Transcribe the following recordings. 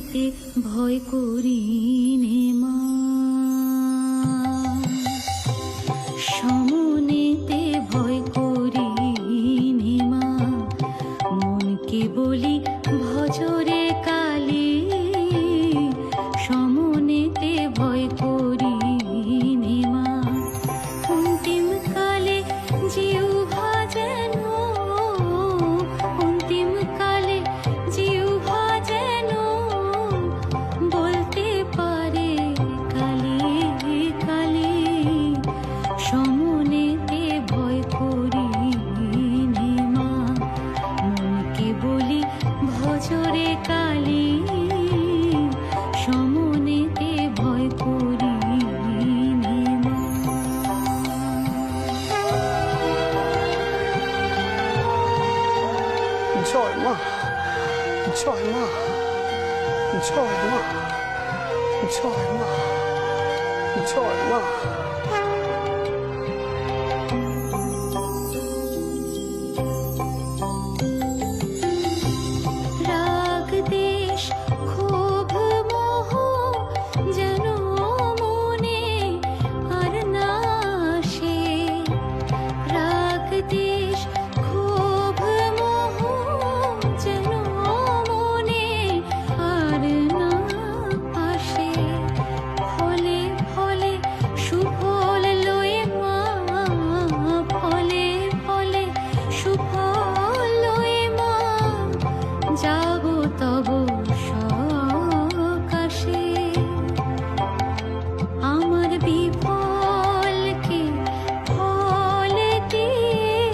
সমনেতে ভয় করি নে মা, সমনেতে ভয় করি নে মা, মনকে বলি ভজরে কালী, সমনেতে ভয় করি নে মা, অন্তিম কালে জিহ্বা যেন, অন্তিম কালে জিহ্বা যেন বলতে পারে কালী কালী, সমনেতে ভয় করি নে মা, মনকে বলি ভজরে কালী, সমনেতে ভয় করি নে মা। জয় মা, জয় মা, জয় মা, জয় মা, জয় মা। রাগ দেশ ক্ষোভ মোহ যেন মনে আর না আসে, রাগ দেশ ক্ষোভ মোহ যেন মনে আর না আসে, ফলে ফলে সুফল লয়ে মা, ফলে ফলে সুফল লয়ে মা, যাব তব সকাশে, আমার বিফলকে ফল দিয়ে,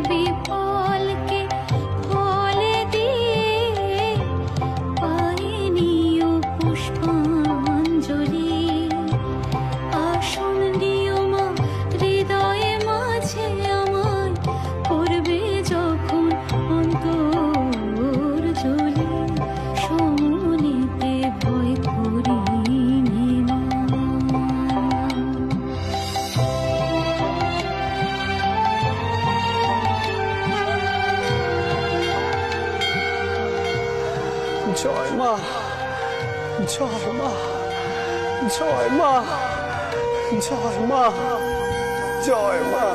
বিফলকে ফল দিয়ে পাইনিও পুষ্পাঞ্জলি, আসন দিও মা হৃদয়ে মাঝে আমায়, করবে যখন অন্তর জ্বলি, সমনেতে ভয় করি নে মা। জয় মা, জয় মা, জয় মা, জয় মা, জয় মা।